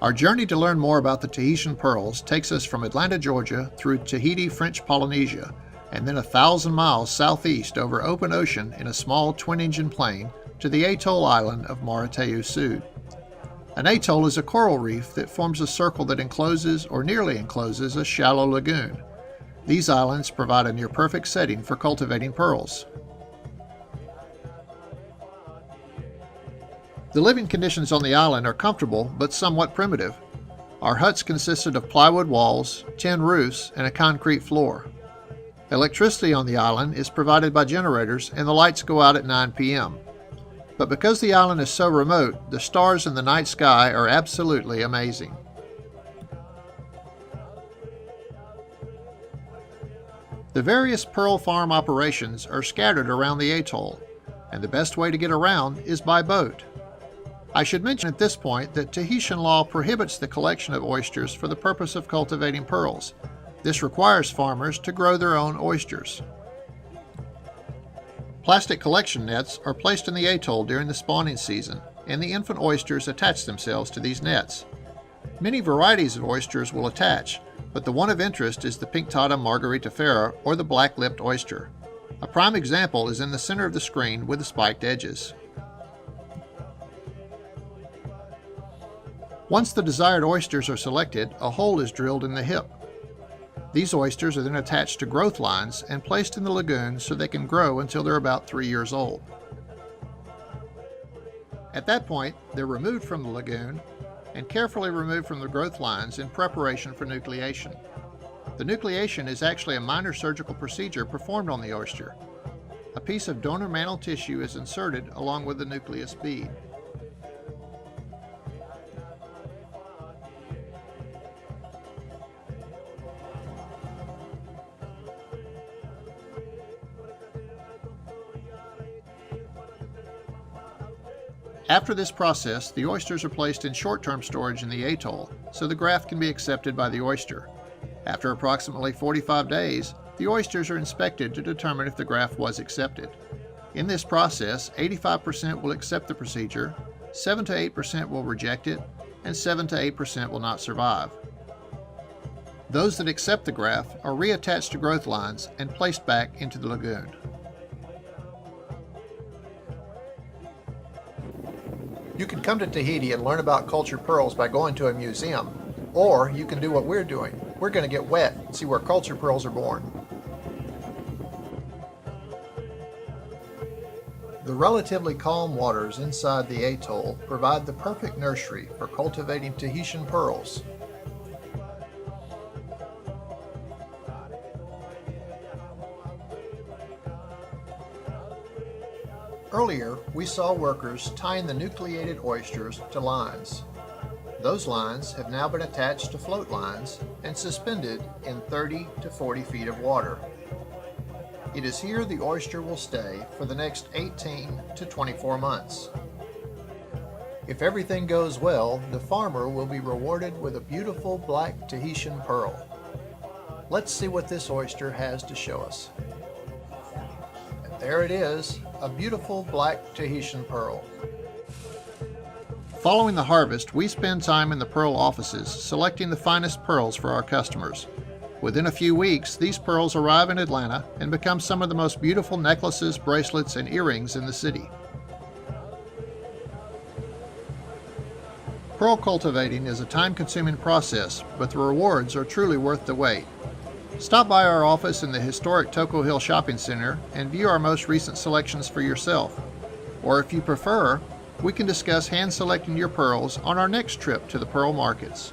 Our journey to learn more about the Tahitian pearls takes us from Atlanta, Georgia, through Tahiti, French Polynesia, and then 1,000 miles southeast over open ocean in a small twin-engine plane to the atoll island of Marateu Sud. An atoll is a coral reef that forms a circle that encloses or nearly encloses a shallow lagoon. These islands provide a near-perfect setting for cultivating pearls. The living conditions on the island are comfortable but somewhat primitive. Our huts consisted of plywood walls, tin roofs, and a concrete floor. Electricity on the island is provided by generators and the lights go out at 9 p.m. But because the island is so remote, the stars in the night sky are absolutely amazing. The various pearl farm operations are scattered around the atoll, and the best way to get around is by boat. I should mention at this point that Tahitian law prohibits the collection of oysters for the purpose of cultivating pearls. This requires farmers to grow their own oysters. Plastic collection nets are placed in the atoll during the spawning season, and the infant oysters attach themselves to these nets. Many varieties of oysters will attach, but the one of interest is the Pinctada margaritifera or the black-lipped oyster. A prime example is in the center of the screen with the spiked edges. Once the desired oysters are selected, a hole is drilled in the hip. These oysters are then attached to growth lines and placed in the lagoon so they can grow until they're about 3 years old. At that point, they're removed from the lagoon and carefully removed from the growth lines in preparation for nucleation. The nucleation is actually a minor surgical procedure performed on the oyster. A piece of donor mantle tissue is inserted along with the nucleus bead. After this process, the oysters are placed in short-term storage in the atoll, so the graft can be accepted by the oyster. After approximately 45 days, the oysters are inspected to determine if the graft was accepted. In this process, 85% will accept the procedure, 7 to 8% will reject it, and 7 to 8% will not survive. Those that accept the graft are reattached to growth lines and placed back into the lagoon. You can come to Tahiti and learn about cultured pearls by going to a museum, or you can do what we're doing. We're going to get wet and see where cultured pearls are born. The relatively calm waters inside the atoll provide the perfect nursery for cultivating Tahitian pearls. Earlier, we saw workers tying the nucleated oysters to lines. Those lines have now been attached to float lines and suspended in 30 to 40 feet of water. It is here the oyster will stay for the next 18 to 24 months. If everything goes well, the farmer will be rewarded with a beautiful black Tahitian pearl. Let's see what this oyster has to show us. And there it is, a beautiful black Tahitian pearl. Following the harvest, we spend time in the pearl offices selecting the finest pearls for our customers. Within a few weeks, these pearls arrive in Atlanta and become some of the most beautiful necklaces, bracelets, and earrings in the city. Pearl cultivating is a time-consuming process, but the rewards are truly worth the wait. Stop by our office in the historic Toco Hill Shopping Center and view our most recent selections for yourself. Or if you prefer, we can discuss hand-selecting your pearls on our next trip to the pearl markets.